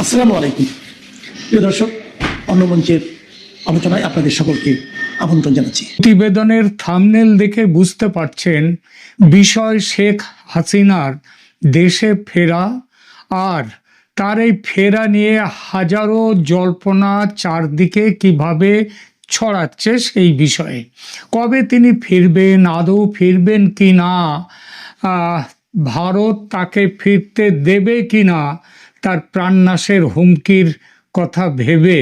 আসসালামু আলাইকুম প্রিয় দর্শক, অন্য মঞ্চের আলোচনায় আপনাদের সকলকে আমন্ত্রণ জানাচ্ছি। প্রতিবেদনের থাম্বনেল দেখে বুঝতে পারছেন বিষয় শেখ হাসিনার দেশে ফেরা, আর তার এই ফেরা নিয়ে হাজারো জল্পনা চারদিকে কিভাবে ছড়াচ্ছে সেই বিষয়ে। কবে তিনি ফিরবেন, আদৌ ফিরবেন কি না, ভারত তাকে ফিরতে দেবে কি না তার প্রাণনাশের হুমকির কথা ভেবে,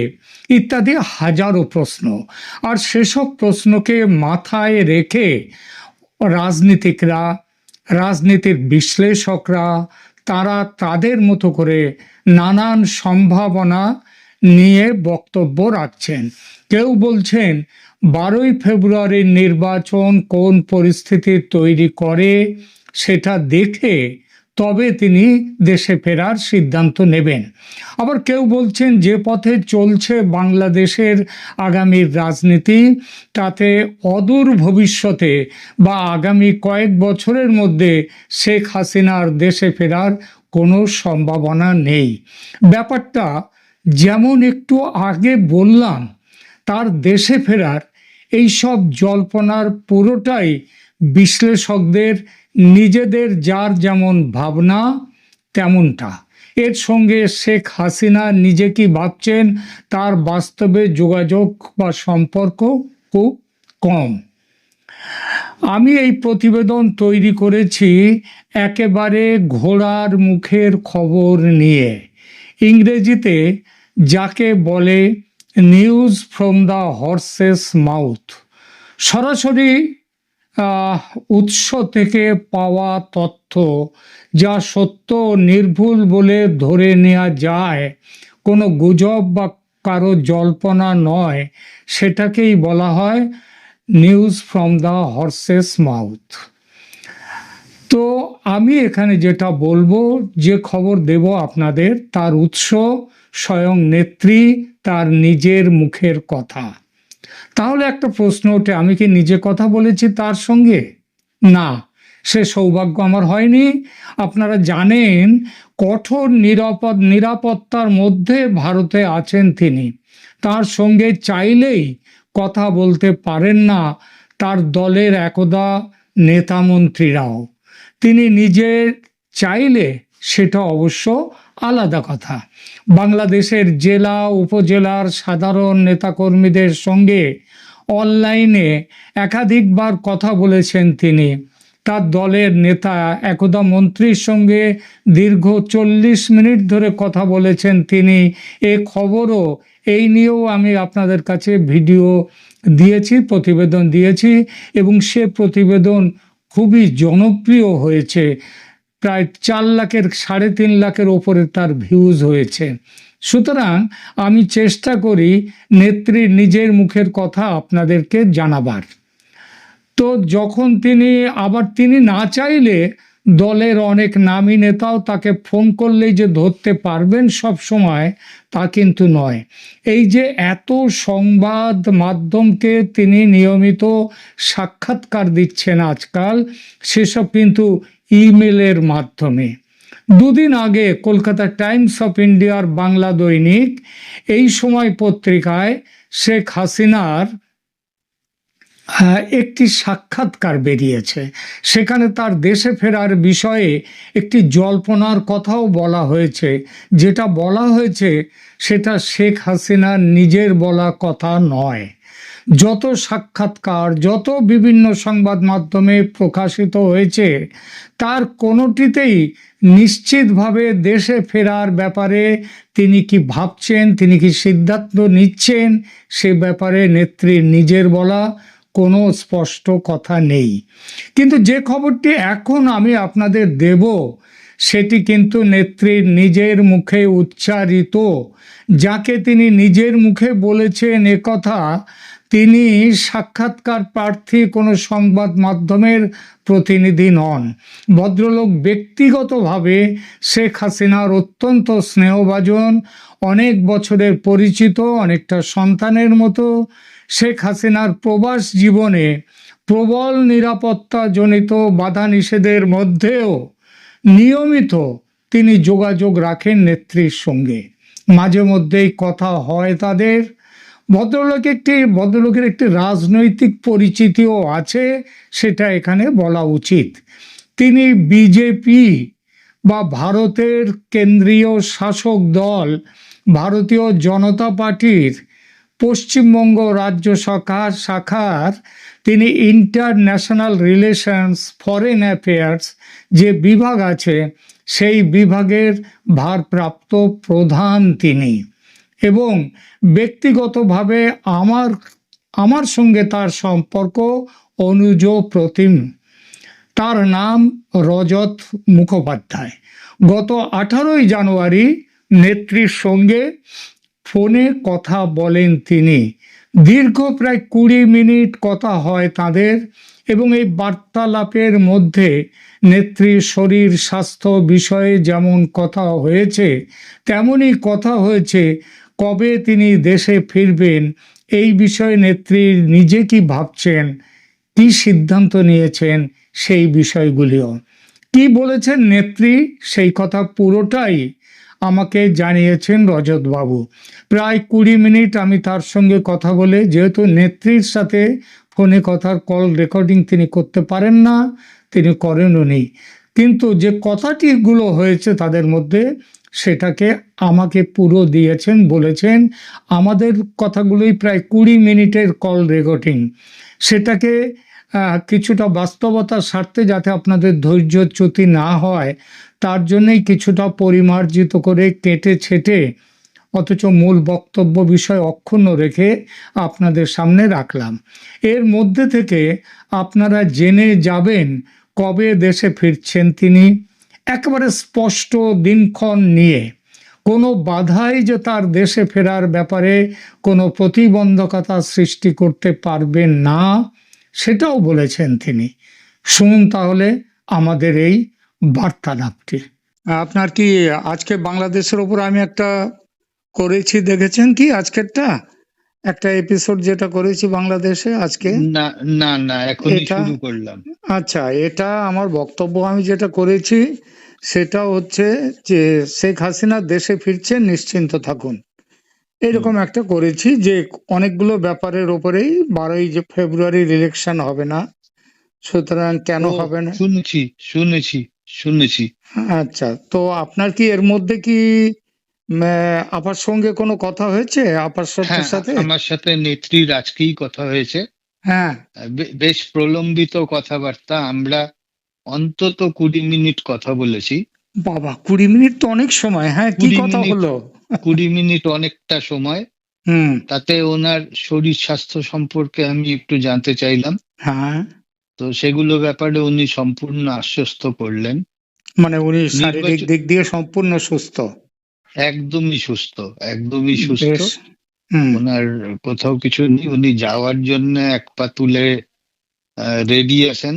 ইত্যাদি হাজারো প্রশ্ন। আর সেসব প্রশ্নকে মাথায় রেখে রাজনীতিকরা, রাজনীতির বিশ্লেষকরা তারা তাদের মতো করে নানান সম্ভাবনা নিয়ে বক্তব্য রাখছেন। কেউ বলছেন 12ই ফেব্রুয়ারির নির্বাচন কোন পরিস্থিতি তৈরি করে সেটা দেখে তবে তিনি দেশে ফেরার সিদ্ধান্ত নেবেন। আবার কেউ বলছেন যে পথে চলছে বাংলাদেশের আগামীর রাজনীতি, তাতে অদূর ভবিষ্যতে বা আগামী কয়েক বছরের মধ্যে শেখ হাসিনার দেশে ফেরার কোনো সম্ভাবনা নেই। ব্যাপারটা যেমন একটু আগে বললাম, তার দেশে ফেরার এই সব জল্পনার পুরোটাই বিশ্লেষকদের নিজেদের যার যেমন ভাবনা তেমনটা। এর সঙ্গে শেখ হাসিনা নিজে কি ভাবছেন তার বাস্তবে যোগাযোগ বা সম্পর্ক খুব কম। আমি এই প্রতিবেদন তৈরি করেছি একেবারে ঘোড়ার মুখের খবর নিয়ে, ইংরেজিতে যাকে বলে news from the horse's mouth. সরাসরি উৎস থেকে পাওয়া তথ্য যা সত্য নির্ভুল বলে ধরে নেওয়া যায়, কোনো গুজব বা কারো জল্পনা নয়, সেটাকেই বলা হয় news from the horse's mouth. তো আমি এখানে যেটা বলবো, যে খবর দেব আপনাদের, তার উৎস স্বয়ং নেত্রী, তার নিজের মুখের কথা। তাহলে একটা প্রশ্ন ওঠে, আমি কি নিজে কথা বলেছি তার সঙ্গে? না, সে সৌভাগ্য আমার হয়নি। আপনারা জানেন কঠোর নিরাপত্তার মধ্যে ভারতে আছেন তিনি। তার সঙ্গে চাইলেই কথা বলতে পারেন না তার দলের একদা নেতামন্ত্রীরাও। তিনি নিজে চাইলে সেটা অবশ্য আলাদা কথা। বাংলাদেশের জেলা উপজেলার সাধারণ নেতাকর্মীদের সঙ্গে অনলাইনে একাধিকবার কথা বলেছেন তিনি। তার দলের নেতা একদা মন্ত্রীর সঙ্গে দীর্ঘ 40 মিনিট ধরে কথা বলেছেন তিনি। এ খবরও, এই নিয়েও আমি আপনাদের কাছে ভিডিও দিয়েছি, প্রতিবেদন দিয়েছি, এবং সে প্রতিবেদন খুবই জনপ্রিয় হয়েছে। প্রায় 4 লাখের 3.5 লাখের ওপরে তার ভিউজ হয়েছে। সুতরাং আমি চেষ্টা করি নেত্রীর নিজের মুখের কথা আপনাদেরকে জানাবার। তো যখন তিনি না চাইলে দলের অনেক নামী নেতাও তাকে ফোন করলেই যে ধরতে পারবেন সব সময়, তা কিন্তু নয়। এই যে এত সংবাদ মাধ্যমকে তিনি নিয়মিত সাক্ষাৎকার দিচ্ছেন আজকাল, সেসব কিন্তু ইমেলের মাধ্যমে। 2 দিন আগে কলকাতা টাইমস অফ ইন্ডিয়ার বাংলা দৈনিক এই সময় পত্রিকায় শেখ হাসিনার একটি সাক্ষাৎকার বেরিয়েছে। সেখানে তার দেশে ফেরার বিষয়ে একটি জল্পনার কথাও বলা হয়েছে। যেটা বলা হয়েছে সেটা শেখ হাসিনার নিজের বলা কথা নয়। যত সাক্ষাৎকার, যত বিভিন্ন সংবাদ মাধ্যমে প্রকাশিত হয়েছে, তার কোনোটিতেই নিশ্চিতভাবে দেশে ফেরার ব্যাপারে তিনি কি ভাবছেন, তিনি কি সিদ্ধান্ত নিচ্ছেন, সে ব্যাপারে নেত্রীর নিজের বলা কোনো স্পষ্ট কথা নেই। কিন্তু যে খবরটি এখন আমি আপনাদের দেব, সেটি কিন্তু নেত্রীর নিজের মুখে উচ্চারিত। যাকে তিনি নিজের মুখে বলেছেন একথা, তিনি সাক্ষাৎকার প্রার্থী কোনো সংবাদ মাধ্যমের প্রতিনিধি নন। ভদ্রলোক ব্যক্তিগতভাবে শেখ হাসিনার অত্যন্ত স্নেহভাজন, অনেক বছরের পরিচিত, অনেকটা সন্তানের মতো। শেখ হাসিনার প্রবাস জীবনে প্রবল নিরাপত্তাজনিত বাধা নিষেধের মধ্যেও নিয়মিত তিনি যোগাযোগ রাখেন নেত্রীর সঙ্গে। মাঝে মধ্যেই কথা হয় তাদের। ভদ্রলোকের একটি রাজনৈতিক পরিচিতিও আছে, সেটা এখানে বলা উচিত। তিনি বিজেপি বা ভারতের কেন্দ্রীয় শাসক দল ভারতীয় জনতা পার্টির পশ্চিমবঙ্গ রাজ্য শাখার তিনি ইন্টারন্যাশনাল রিলেশনস, ফরেন অ্যাফেয়ার্স যে বিভাগ আছে সেই বিভাগের ভারপ্রাপ্ত প্রধান তিনি। এবং ব্যক্তিগতভাবে আমার আমার সঙ্গে তার সম্পর্ক অনুজ প্রতিম। তার নাম রজত মুখোপাধ্যায়। গত 18ই জানুয়ারি নেত্রীর সঙ্গে ফোনে কথা বলেন তিনি। দীর্ঘ প্রায় 20 মিনিট কথা হয় তাদের, এবং এই বার্তালাপের মধ্যে নেত্রীর শরীর স্বাস্থ্য বিষয়ে যেমন কথা হয়েছে, তেমনই কথা হয়েছে কবে তিনি দেশে ফিরবেন, এই বিষয়ে নেত্রী নিজে কি ভাবছেন, কি সিদ্ধান্ত নিয়েছেন, সেই বিষয়গুলিও। কি বলেছেন নেত্রী সেই কথা পুরোটাই আমাকে জানিয়েছেন রজতবাবু। প্রায় 20 মিনিট আমি তার সঙ্গে কথা বলে, যেহেতু নেত্রীর সাথে ফোনে কথার কল রেকর্ডিং তিনি করতে পারেন না, তিনি করেনওনি, কিন্তু যে কথাটিগুলো হয়েছে তাদের মধ্যে সেটাকে আমাকে পুরো দিয়েছেন, বলেছেন আমাদের কথাগুলোই প্রায় 20 মিনিটের কল রেকর্ডিং। সেটাকে কিছুটা বাস্তবতার স্বার্থে, যাতে আপনাদের ধৈর্যচ্যুতি না হয়, তার জন্যই কিছুটা পরিমার্জিত করে কেটে ছেটে, অথচ মূল বক্তব্য বিষয় অক্ষুণ্ণ রেখে আপনাদের সামনে রাখলাম। এর মধ্যে থেকে আপনারা জেনে যাবেন কবে দেশে ফিরছেন তিনি, একেবারে স্পষ্ট দিনক্ষণ নিয়ে। কোনো বাধাই যে তার দেশে ফেরার ব্যাপারে কোনো প্রতিবন্ধকতা সৃষ্টি করতে পারবেন না, সেটাও বলেছেন তিনি। শুনুন তাহলে আমাদের এই বার্তালাপটি। আপনার কি আজকে বাংলাদেশের ওপর আমি একটা করেছি, দেখেছেন কি আজকেরটা? একটা এপিসোড যেটা করেছি বাংলাদেশে আজকে। না না না, এখনই এটা শুরু করলাম। আচ্ছা, এটা আমার বক্তব্য। আমি যেটা করেছি সেটা হচ্ছে যে শেখ হাসিনা দেশে ফিরছেন, নিশ্চিন্ত থাকুন, এরকম একটা করেছি। যে অনেকগুলো ব্যাপারের ওপরেই 12ই যে ফেব্রুয়ারির ইলেকশন হবে না, সুতরাং কেন ও, হবে না। শুনেছি শুনেছি শুনেছি। আচ্ছা, তো আপনার কি এর মধ্যে কি আপার সঙ্গে কোনো কথা হয়েছে, আপার হ্যাঁ, সাথে? আমার সাথে নেত্রীর আজকেই কথা হয়েছে। হ্যাঁ। বেশ প্রলম্বিত কথাবার্তা। আমরা অন্তত 20 মিনিট কথা বলেছি। বাবা, 20 মিনিট তো অনেক সময়। হ্যাঁ, কি 20 কথা মিনিট হলো? 20 মিনিট অনেকটা সময়। হুম। তাতে ওনার শরীর স্বাস্থ্য সম্পর্কে আমি একটু জানতে চাইলাম। হ্যাঁ, তো সেগুলো ব্যাপারে উনি সম্পূর্ণ আশ্বস্ত করলেন। মানে উনি শারীরিক নির্বাচন দিক দিয়ে সম্পূর্ণ সুস্থ? একদমই সুস্থ, একদমই সুস্থ। বেশ। হুম। ওনার কোথাও কিছু নেই। উনি যাওয়ার জন্য এক পা তুলে রেডি আছেন।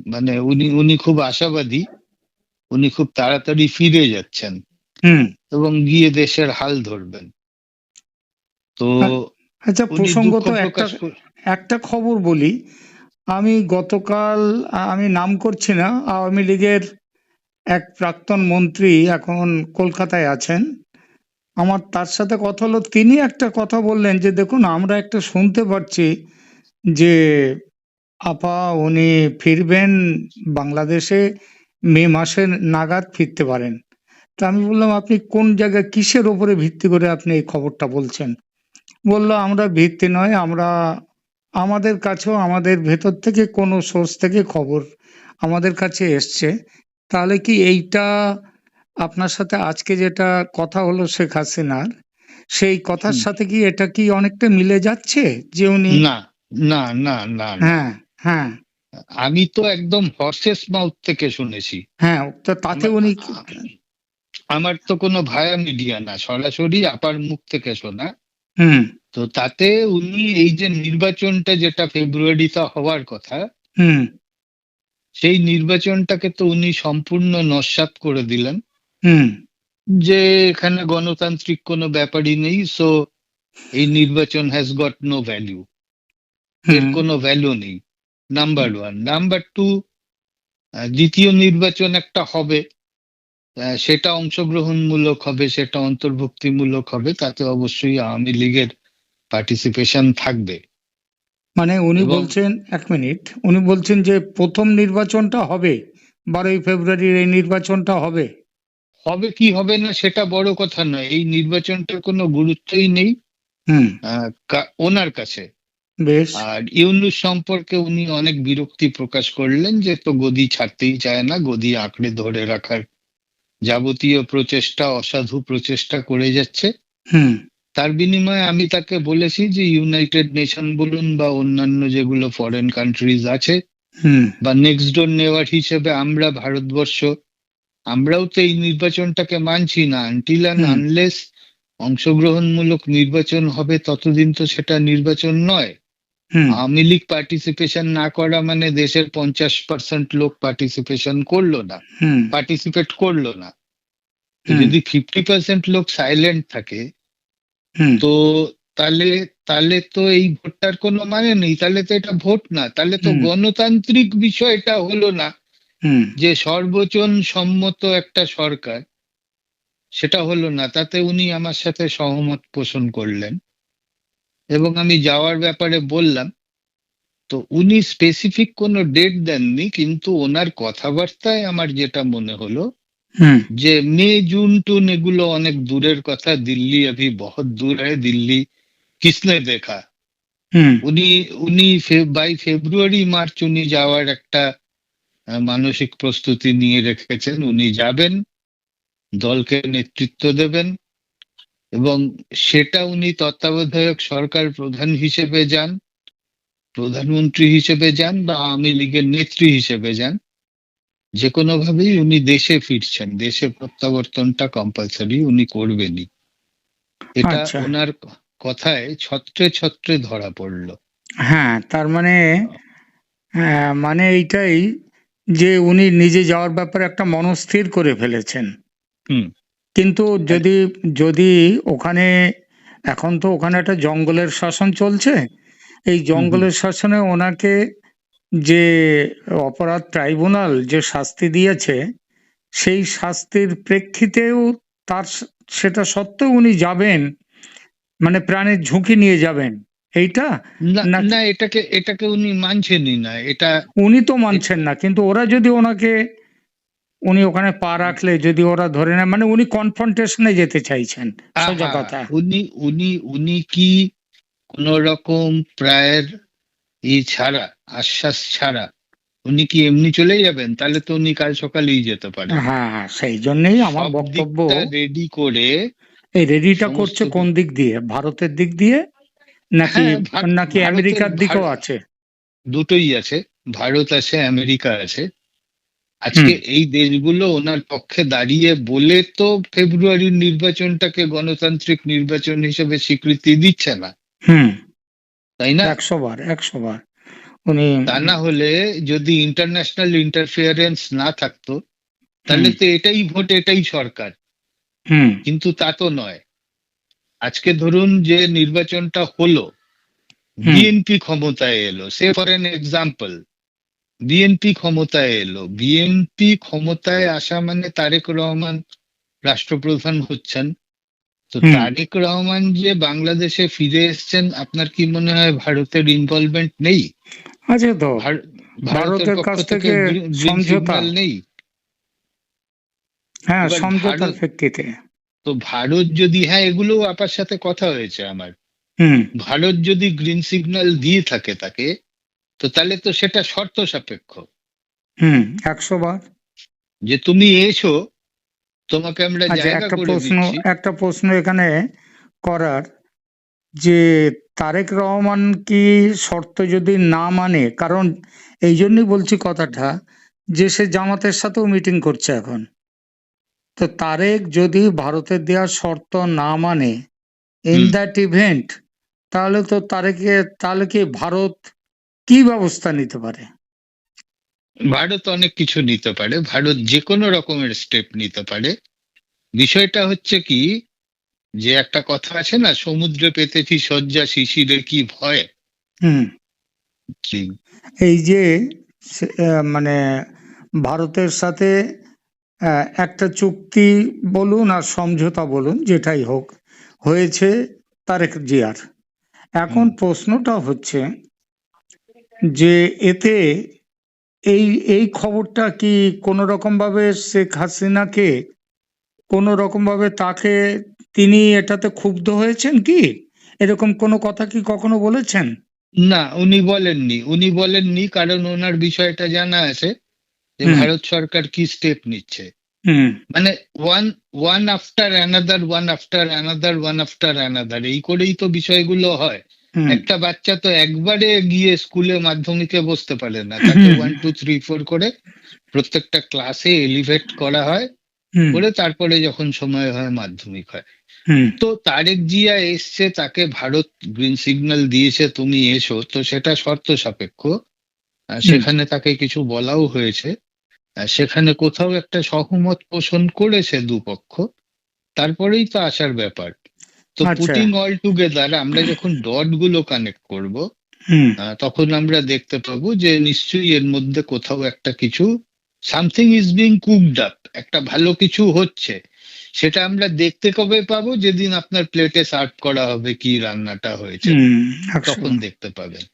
মানে উনি উনি খুব আশাবাদী। উনি খুব তাড়াতাড়ি ফিরে যাচ্ছেন হুম। এবং গিয়ে দেশের হাল ধরবেন। তো আচ্ছা, উনি দুঃখ প্রসঙ্গত একটা প্রকাশ একটা খবর বলি। আমি গতকাল, আমি নাম করছি না, আওয়ামী লীগের এক প্রাক্তন মন্ত্রী এখন কলকাতায় আছেন। আমার তার সাথে কথা হলো, তিনি একটা কথা বললেন যে দেখুন, আমরা একটা শুনতে পাচ্ছি যে আপা উনি ফিরবেন বাংলাদেশে, মে মাসের নাগাদ ফিরতে পারেন। তা আমি বললাম, আপনি কোন জায়গায়, কিসের ওপরে ভিত্তি করে আপনি এই খবরটা বলছেন? বললো, আমরা ভিত্তি নয়, আমরা আমাদের কাছেও আমাদের ভেতর থেকে কোনো সোর্স থেকে খবর আমাদের কাছে এসছে। তাহলে কি এইটা আপনার সাথে আজকে যেটা কথা হলো শেখ হাসিনার, সেই কথার হুম, সাথে কি এটা কি অনেকটা মিলে যাচ্ছে যে উনি? না না না না না, হ্যাঁ, হ্যাঁ, আমি তো একদম হর্সেস মাউথ থেকে শুনেছি। হ্যাঁ, তো তাতে আমা- উনি আমার তো কোনো ভায়া মিডিয়া না, সরাসরি আপার মুখ থেকে শোনা। হুম, তো তাতে উনি এই যে নির্বাচনটা যেটা ফেব্রুয়ারিতে হওয়ার কথা, হুম, সেই নির্বাচনটাকে তো উনি সম্পূর্ণ নস্যাৎ করে দিলেন। হুম, যে এখানে গণতান্ত্রিক কোনো ব্যাপারই নেই, সো এই নির্বাচন হ্যাজ গট নো ভ্যালু, এর হুম, কোনো ভ্যালু নেই। Number one. নাম্বার টু, দ্বিতীয় নির্বাচন একটা হবে, সেটা অংশগ্রহণমূলক হবে, সেটা অন্তর্ভুক্তিমূলক হবে, তাতে অবশ্যই আওয়ামী লীগের পার্টিসিপেশন থাকবে। মানে উনি এবং বলছেন, এক মিনিট, উনি বলছেন যে প্রথম নির্বাচনটা হবে, 12ই ফেব্রুয়ারির এই নির্বাচনটা হবে। হবে কি হবে না সেটা বড় কথা নয়, এই নির্বাচনটার কোনো গুরুত্বই নেই হুম। ওনার কাছে। বেশ। আর ইউনূস সম্পর্কে উনি অনেক বিরক্তি প্রকাশ করলেন যে তো গদি ছাড়তেই চায় না, গদি আঁকড়ে ধরে রাখার যাবতীয় প্রচেষ্টা, অসাধু প্রচেষ্টা করে যাচ্ছে। হুম। তার বিনিময়ে আমি তাকে বলেছি যে ইউনাইটেড নেশন বলুন বা অন্যান্য যেগুলো ফরেন কান্ট্রিজ আছে, হুম। বা নেক্সট ডোর নেওয়ার হিসেবে আমরা ভারতবর্ষ, আমরাও তো এই নির্বাচনটাকে মানছি না। Until and hmm. আনলেস অংশগ্রহণমূলক নির্বাচন হবে ততদিন তো সেটা নির্বাচন নয়। হুম। আওয়ামী লীগ পার্টিসিপেশন না করা মানে দেশের 50% লোক পার্টিসিপেশন করলো না, হুম। পার্টিসিপেট করলো না। তো হুম। যদি 50% লোক সাইলেন্ট থাকে, হুম। তো তাহলে তাহলে তো এই ভোটটার কোনো মানে নেই, তাহলে তো এটা ভোট না, তাহলে তো হুম। গণতান্ত্রিক বিষয়টা হলো না। হুম। যে সর্বজন সম্মত একটা সরকার, সেটা হলো না। তাতে উনি আমার সাথে সহমত পোষণ করলেন এবং আমি যাওয়ার ব্যাপারে বললাম। তো উনি স্পেসিফিক কোনো ডেট দেননি, কিন্তু ওনার কথাবার্তায় আমার যেটা মনে হলো হুম। যে মে জুন টুন এগুলো অনেক দূরের কথা, দিল্লি अभी बहुत दूर है, দিল্লি কিসনে দেখা। হুম। উনি উনি বাই ফেব্রুয়ারি মার্চ উনি যাওয়ার একটা মানসিক প্রস্তুতি নিয়ে রেখেছেন। উনি যাবেন, দলকে নেতৃত্ব দেবেন, এবং সেটা উনি তত্ত্বাবধায়ক সরকার প্রধান হিসেবে যান, প্রধানমন্ত্রী হিসেবে যান, বা আওয়ামী লীগের নেত্রী হিসেবে যান, যে কোনো ভাবেই উনি দেশে ফিরছেন, দেশে প্রত্যাবর্তনটা কম্পালসারি উনি করবেনই। এটা আচ্ছা। ওনার কথায় ছত্রে ছত্রে ধরা পড়লো। হ্যাঁ, তার মানে মানে এইটাই যে উনি নিজে যাওয়ার ব্যাপারে একটা মনস্থির করে ফেলেছেন। হুম। কিন্তু এক- যদি যদি ওখানে, এখন তো ওখানে একটা জঙ্গলের শাসন চলছে, এই হুম হুম জঙ্গলের শাসনে ওনাকে যে অপরাধ ট্রাইব্যুনাল যে শাস্তি দিয়েছে, সেই শাস্তির প্রেক্ষিতেও তার সেটা সত্ত্বেও উনি যাবেন, মানে প্রাণের ঝুঁকি নিয়ে যাবেন এইটা, না নাকি? না, এটাকে এটাকে উনি মানছেনই না এটা। উনি তো মানছেন না, কিন্তু ওরা যদি ওনাকে, উনি ওখানে পা রাখলে যদি ওরা ধরে নেয়, মানে উনি কনফ্রন্টেশনে যেতে চাইছেন, সোজা আহা, কথা। উনি উনি উনি কি কোন রকম প্রায়ের ছাড়া, আশ্বাস ছাড়া উনি কি এমনি চলে যাবেন? তাহলে তো উনি কাল সকালেই যেতে পারেন। হ্যাঁ, হ্যাঁ, সেই জন্যই আমার সব বক্তব্য। দিকটা রেডি করে এই রেডিটা সমস্ত করছে কোন দিক দিয়ে, ভারতের দিক দিয়ে নাকি, হ্যাঁ, নাকি ভারতের আমেরিকার দিকেও আছে? দুটোই আছে, ভারত আছে, আমেরিকা আছে। হুম। আজকে এই দেশগুলো ওনার পক্ষে দাঁড়িয়ে বলে তো ফেব্রুয়ারির নির্বাচনটাকে গণতান্ত্রিক নির্বাচন হিসেবে স্বীকৃতি দিচ্ছে না, হুম। তাই না? 100 বার 100 বার উনি। তা না হলে, যদি ইন্টারন্যাশনাল ইন্টারফিয়ারেন্স না থাকতো, হুম। তাহলে তো এটাই ভোট, এটাই সরকার। হুম। কিন্তু তা তো নয়। আজকে ধরুন যে নির্বাচনটা হলো, হুম। বিএনপি ক্ষমতায় এলো, সে ফর এন এক্সাম্পল, বিএনপি ক্ষমতায় এলো, বিএনপি ক্ষমতায় আসা মানে তারেক রহমান রাষ্ট্রপ্রধান হচ্ছেন। তো হুম। তারেক রহমান যে বাংলাদেশে ফিরে এসেছেন, আপনার কি মনে হয় ভারতের ইনভলভমেন্ট নেই? আছে তো, ভার- ভারতের ভারতের পক্ষ কাছ থেকে থেকে গ্রিন সমঝোতা। সিগন্যাল নেই? হ্যাঁ, এবার সমঝোতার ভারত, ভিত্তিতে। তো ভারত যদি, হ্যাঁ এগুলো আপার সাথে কথা হয়েছে আমার, হুম। ভারত যদি গ্রিন সিগন্যাল দিয়ে থাকে তাকে, তো তাহলে তো সেটা শর্ত সাপেক্ষ, হুম। 100 বার। যে তুমি এসো, তোমাকে আমরা আচ্ছা, জায়গা একটা করে প্রশ্ন, দিচ্ছি। একটা প্রশ্ন এখানে করার, যে তারেক রহমান কি শর্ত যদি না মানে, কারণ এই জন্যই বলছি কথাটা, যে সে জামাতের সাথেও মিটিং করছে এখন, তো তারেক যদি ভারতের দেওয়া শর্ত না মানে, ইন হুম। দ্যাট ইভেন্ট, তাহলে তো তারেকে, তাহলে কি ভারত কি ব্যবস্থা নিতে পারে? ভারত অনেক কিছু নিতে পারে, ভারত যে কোনো রকমের স্টেপ নিতে পারে। বিষয়টা হচ্ছে কি, যে একটা কথা আছে না, সমুদ্রে পেতেছি শয্যা, শিশিরে কি ভয়। হুম। জি। এই যে মানে ভারতের সাথে একটা চুক্তি বলুন আর সমঝোতা বলুন, যেটাই হোক, হয়েছে তারেক জিয়ার। এখন প্রশ্নটা হচ্ছে যে এতে এই এই খবরটা কি কোনো রকম ভাবে শেখ হাসিনাকে কোনো রকম ভাবে তাকে, তিনি এটাতে ক্ষুব্ধ হয়েছেন কি? এরকম কোনো কথা কি কখনো বলেছেন? না, উনি বলেননি, কারণ ওনার বিষয়টা জানা আছে যে হুম, ভারত সরকার কি স্টেপ নিচ্ছে। হুম, মানে one one after another, one after another, one after another, এই করেই তো বিষয়গুলো হয়। হুম, একটা বাচ্চা তো একবারে গিয়ে স্কুলে মাধ্যমিকে বসতে পারে না, তাকে হুম, 1 2 3 4 করে প্রত্যেকটা ক্লাসে এলিভেট করা হয়, হুম, করে তারপরে যখন সময় হয় মাধ্যমিক হয়। হুম, তো তারেক জিয়া এসছে, তাকে ভারত গ্রিন সিগন্যাল দিয়েছে তুমি এসো, তো সেটা শর্ত সাপেক্ষ। হুম। সেখানে তাকে কিছু বলাও হয়েছে। সেখানে কোথাও একটা সহমত পোষণ করেছে দুপক্ষ, তারপরেই তো আসার ব্যাপার। তো আচ্ছা। পুটিং অল টুগেদার আমরা যখন ডট গুলো কানেক্ট করব, হুম, তখন আমরা দেখতে পাবো যে নিশ্চয়ই এর মধ্যে কোথাও একটা কিছু, something is being cooked up, একটা ভালো কিছু হচ্ছে। সেটা আমরা দেখতে কবে পাবো? যেদিন আপনার প্লেটে সার্ভ করা হবে কি রান্নাটা হয়েছে, হুম, তখন 100। দেখতে পাবেন।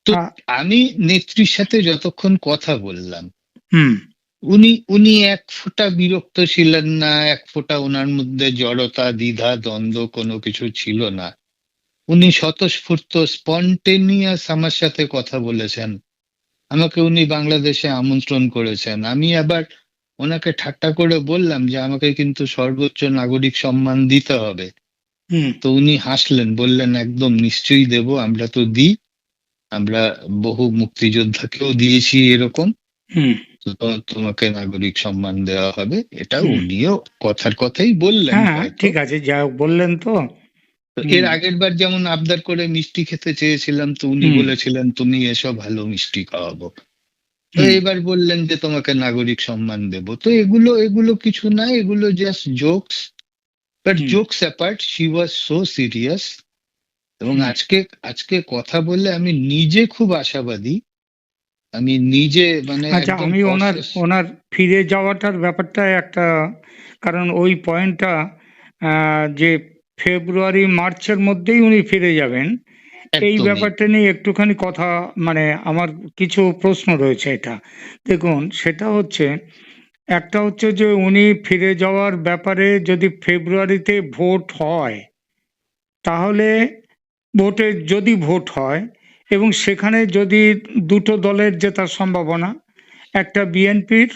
তো আ- আমি নেত্রীর সাথে যতক্ষণ কথা বললাম, হুম, উনি উনি এক ফোঁটা বিরক্ত ছিলেন না, এক ফোঁটা ওনার মধ্যে জড়তা, দ্বিধা, দ্বন্দ্ব কোনো কিছু ছিল না। উনি স্বতঃস্ফূর্ত, স্পন্টেনিয়াস আমার সাথে কথা বলেছেন। আমাকে উনি বাংলাদেশে আমন্ত্রণ করেছেন, আমি আবার ওনাকে ঠাট্টা করে বললাম যে আমাকে কিন্তু সর্বোচ্চ নাগরিক সম্মান দিতে হবে। হুম, তো উনি হাসলেন, বললেন একদম নিশ্চয়ই দেব, আমরা তো দিই, আমরা বহু মুক্তিযোদ্ধাকেও দিয়েছি এরকম। হুম, তো তোমাকে নাগরিক সম্মান দেওয়া হবে, এটা হুম। উনিও কথার কথাই বললেন হ্যাঁ, হয়তো। ঠিক আছে, যা হোক বললেন তো। তো এর হুম, আগের বার যেমন আবদার করে মিষ্টি খেতে চেয়েছিলাম, তো উনি হুম, বলেছিলেন তুমি এসো, ভালো মিষ্টি খাওয়াবো। তো হুম, এবার বললেন যে তোমাকে নাগরিক সম্মান দেব। তো এগুলো এগুলো কিছু না, এগুলো just jokes. But hmm, jokes apart, she was so serious. এবং হুম। আজকে আজকে কথা বলে আমি নিজে খুব আশাবাদী, আমি নিজে মানে আচ্ছা, একদম আমি ওনার কশেস। ওনার ফিরে যাওয়াটার ব্যাপারটা একটা, কারণ ওই পয়েন্টটা, যে ফেব্রুয়ারি মার্চের মধ্যেই উনি ফিরে যাবেন, এই একদমই। ব্যাপারটা নিয়ে একটুখানি কথা, মানে আমার কিছু প্রশ্ন রয়েছে। এটা দেখুন, সেটা হচ্ছে, একটা হচ্ছে যে উনি ফিরে যাওয়ার ব্যাপারে যদি ফেব্রুয়ারিতে ভোট হয়, তাহলে যদি ভোট হয় এবং সেখানে যদি দুটো দলের জেতার সম্ভাবনা, একটা বিএনপির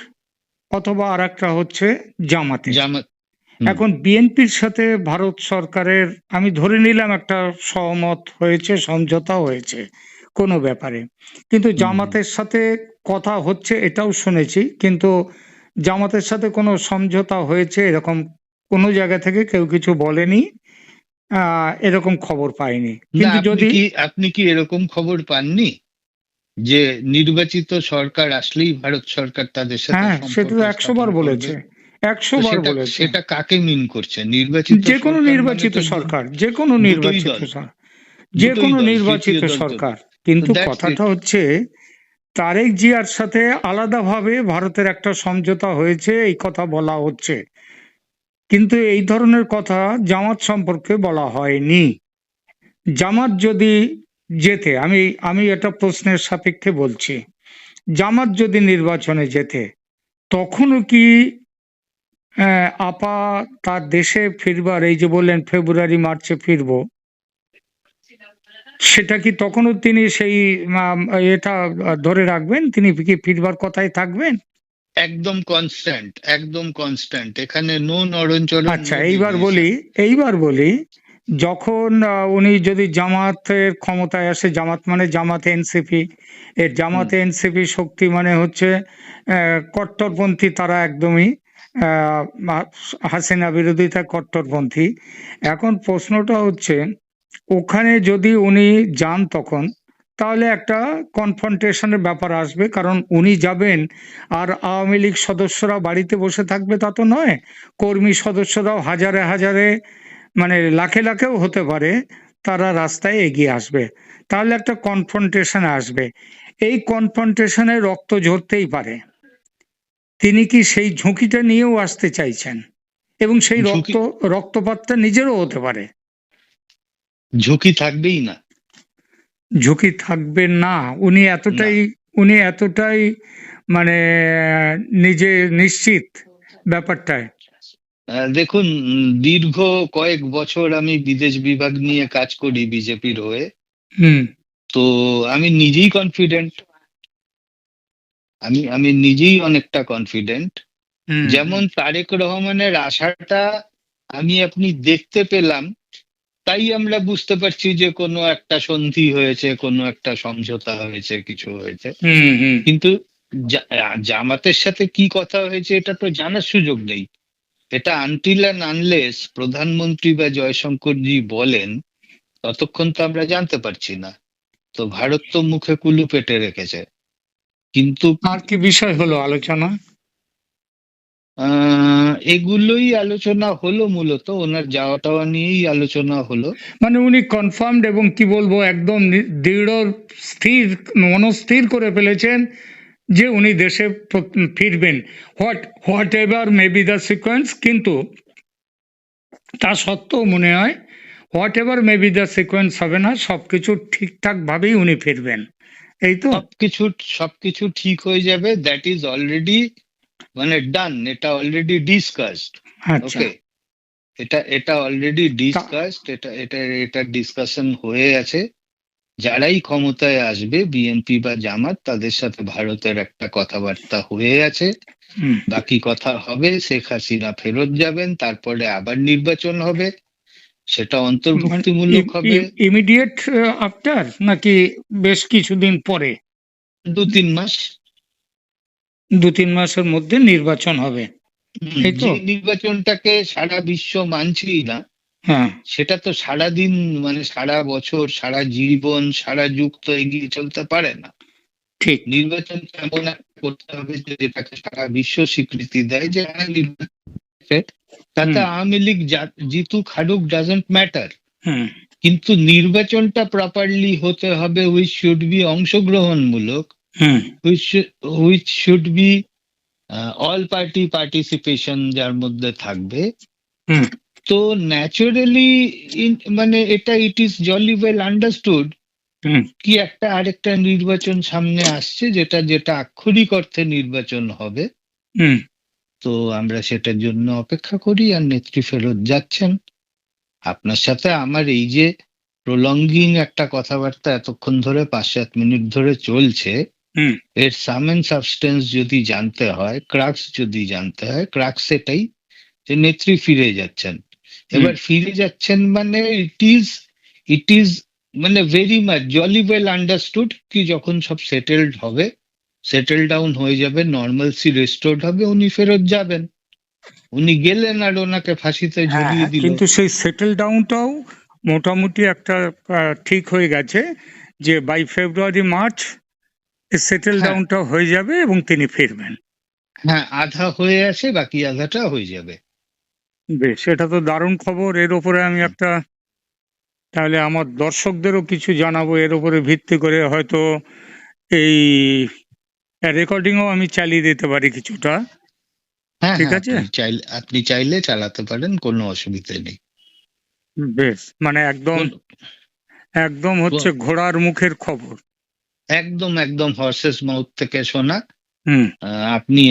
অথবা আর একটা হচ্ছে জামাতের। জামাত। হুম, এখন বিএনপির সাথে ভারত সরকারের, আমি ধরে নিলাম একটা সহমত হয়েছে, সমঝোতা হয়েছে কোনো ব্যাপারে, কিন্তু হুম, হুম। জামাতের সাথে কথা হচ্ছে এটাও শুনেছি, কিন্তু জামাতের সাথে কোনো সমঝোতা হয়েছে এরকম কোনো জায়গা থেকে কেউ কিছু বলেনি। এরকম খবর পাইনি, না, কিন্তু যদি, আপনি কি এরকম খবর পাননি যে নির্বাচিত সরকার আসলেই ভারত সরকার তাদের সাথে হ্যাঁ, সেটা সম্পর্ক তো 100 বার স্থাপন করবে? বলেছে, 100 তো বার সেটা বলেছে। সেটা কাকে মিন করছে? নির্বাচিত যে কোনো সরকার মানে নির্বাচিত তো সরকার, যে কোনো দুটোই নির্বাচিত দল, সরকার, যে দুটোই কোনো দল, নির্বাচিত তৃতীয় দল তো। সরকার। তো কিন্তু দ্যাটস কথাটা ইট। হচ্ছে, তারেক জিয়ার সাথে আলাদাভাবে ভারতের একটা সমঝোতা হয়েছে এই কথা বলা হচ্ছে, কিন্তু এই ধরনের কথা জামাত সম্পর্কে বলা হয়নি। জামাত যদি জেতে, আমি আমি এটা প্রশ্নের সাপেক্ষে বলছি, জামাত যদি নির্বাচনে জেতে, তখনও কি আপা তার দেশে ফিরবার, এই যে বললেন ফেব্রুয়ারি মার্চে ফিরবো, সেটা কি তখনও তিনি সেই আম, এটা ধরে রাখবেন, তিনি কি ফিরবার কথায় থাকবেন? একদম কনস্ট্যান্ট, একদম কনস্ট্যান্ট, এখানে নো নড়নচড়ন, আচ্ছা, নো এইবার বলি, ডেভিয়েশন। এইবার বলি, যখন উনি যদি জামাতের ক্ষমতায় আসে, জামাত মানে জামাতে এনসিপি, এর হুম, জামাতে এনসিপি শক্তি মানে হচ্ছে কট্টরপন্থী, তারা একদমই আহ, হাসিনা বিরোধিতা কট্টরপন্থী। এখন প্রশ্নটা হচ্ছে, ওখানে যদি উনি যান তখন, তাহলে একটা কনফ্রন্টেশনের ব্যাপার আসবে, কারণ উনি যাবেন আর আওয়ামী লীগ সদস্যরা বাড়িতে বসে থাকবে তা তো নয়, কর্মী সদস্যরাও হাজারে হাজারে, মানে লাখে লাখেও হতে পারে, তারা রাস্তায় এগিয়ে আসবে, তাহলে একটা কনফ্রন্টেশন আসবে। এই কনফ্রন্টেশনে রক্ত ঝরতেই পারে। তিনি কি সেই ঝুঁকিটা নিয়েও আসতে চাইছেন? এবং সেই ঝুঁকি- রক্তপাতটা নিজেরও হতে পারে। ঝুঁকি থাকবেই না। ঝুঁকি থাকবে না, উনি এতটাই মানে নিজে নিশ্চিত ব্যাপারটায়। দেখুন, দীর্ঘ কয়েক বছর আমি বিদেশ বিভাগ নিয়ে কাজ করি বিজেপির হয়ে। হুম তো আমি নিজেই কনফিডেন্ট, আমি নিজেই অনেকটা কনফিডেন্ট। হুম যেমন তারেক রহমানের আশাটা আপনি দেখতে পেলাম, তাই আমরা বুঝতে পারছি যে কোনো একটা সন্ধি হয়েছে, কোনো একটা সমঝোতা হয়েছে, কিছু হয়েছে। হুম হুম কিন্তু জামাতের সাথে কি কথা হয়েছে এটা তো জানার সুযোগ নেই। এটা আনটিল অ্যান্ড আনলেস প্রধানমন্ত্রী বা জয়শঙ্করজি বলেন, ততক্ষণ তো আমরা জানতে পারছি না। তো ভারত তো মুখে কুলু পেটে রেখেছে। কিন্তু আর কি বিষয় হলো আলোচনা? এগুলোই আলোচনা হলো, মূলত ওনার যাওয়া টাওয়া নিয়েই আলোচনা হলো। মানে উনি কনফার্মড এবং কি বলবো একদম দৃঢ় স্থির মনস্থির করে ফেলেছেন যে উনি দেশে ফিরবেন, what ever may be the sequence. কিন্তু তা সত্ত্বেও মনে হয় what ever may be the sequence হবে না, সবকিছু ঠিকঠাক ভাবেই উনি ফিরবেন, এই তো? সবকিছু ঠিক হয়ে যাবে, দ্যাট ইজ অলরেডি মানে ডান, এটা অলরেডি ডিসকাসড। আচ্ছা। ওকে, এটা অলরেডি ডিসকাসড, এটা ডিসকাশন হয়ে আছে। যারাই ক্ষমতায় আসবে, বিএনপি বা জামাত, তাদের সাথে ভারতের একটা কথাবার্তা হয়ে আছে। হুম। বাকি কথা হবে, শেখ হাসিনা ফেরত যাবেন, তারপরে আবার নির্বাচন হবে, সেটা অন্তর্ভুক্তিমূলক হবে। ইমিডিয়েট আফটার নাকি বেশ কিছুদিন পরে? 2-3 মাস। 2-3 মাসের মধ্যে নির্বাচন হবে, এই তো? যে নির্বাচনটাকে সারা বিশ্ব মানছেই না, হ্যাঁ, সেটা তো সারাদিন মানে সারা বছর, সারা জীবন, সারা যুগ তো এগিয়ে চলতে পারে না। ঠিক। নির্বাচন এমন একটা করতে হবে যে যেটাকে সারা বিশ্ব স্বীকৃতি দেয় যে হ্যাঁ, নির্বাচন হচ্ছে, তাতে হুম আওয়ামী লীগ জিতুক হারুক ডাজন্ট ম্যাটার। হুম কিন্তু নির্বাচনটা প্রপারলি হতে হবে, উইচ শুড বি অংশগ্রহণমূলক, হুম which should be all party participation যার মধ্যে থাকবে। হুম তো ন্যাচারালি মানে এটা it is jolly well understood হুম কি একটা আরেকটা নির্বাচন সামনে আসছে, যেটা আক্ষরিক অর্থে নির্বাচন হবে। হুম তো আমরা সেটার জন্য অপেক্ষা করি, আর নেত্রী ফেরত যাচ্ছেন। আপনার সাথে আমার এই যে প্রলঙ্গিং একটা কথাবার্তা এতক্ষণ ধরে 5-7 মিনিট ধরে চলছে, হুম এর সাম এন্ড সাবস্টেন্স যদি জানতে হয়, ক্রাক্স যদি জানতে হয়, ক্রাক্স এটাই যে নেত্রী ফিরে যাচ্ছেন। এবার ফিরে যাচ্ছেন মানে ইট ইজ মানে very much jolly well understood কি যখন সব সেটেলড হবে, সেটেল ডাউন হয়ে যাবে, নর্মালসি রেস্টোর্ড হবে, উনি ফেরত যাবেন। উনি গেলেন আর ওনাকে ফাঁসিতে হ্যাঁ, ঝুলিয়ে দিল। কিন্তু সেই সেটেল ডাউনটাও মোটামুটি একটা ঠিক হয়ে গেছে যে বাই ফেব্রুয়ারি মার্চ সেটেল হ্যাঁ, ডাউনটা হয়ে যাবে এবং তিনি ফিরবেন। হ্যাঁ, আধা হয়ে আছে, বাকি আধাটা হয়ে যাবে। বেশ, এটা তো দারুণ খবর। এর উপরে আমি একটা তাহলে আমার দর্শকদেরও কিছু জানাবো, এর উপরে ভিত্তি করে হয়তো এই রেকর্ডিংও আমি চালিয়ে দিতে পারি কিছুটা। হ্যাঁ, ঠিক হ্যাঁ, আছে, আপনি চাইলে চালাতে পারেন, কোনো অসুবিধা নেই। বেশ, মানে একদম একদম হচ্ছে ঘোড়ার মুখের খবর। একদম একদম হর্সেস মাউথ থেকে শোনা। হুম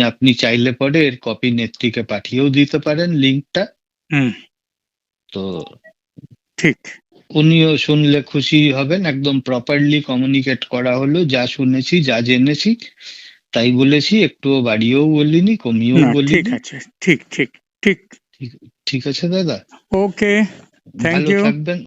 আপনি চাইলে পরে এর কপি নেত্রীকে পাঠিয়েও দিতে পারেন, লিঙ্কটা। হুম তো ঠিক। উনিও শুনলে খুশি হবেন। একদম প্রপারলি কমিউনিকেট করা হলো, যা শুনেছি, যা জেনেছি তাই বলেছি, একটুও বাড়িয়েও বলিনি, কমিয়েও না, ঠিক বলিনি। আছে, ঠিক ঠিক ঠিক। ঠিক ঠিক আছে দাদা, ওকে, থ্যাংক ভালো ইউ। থাকবেন।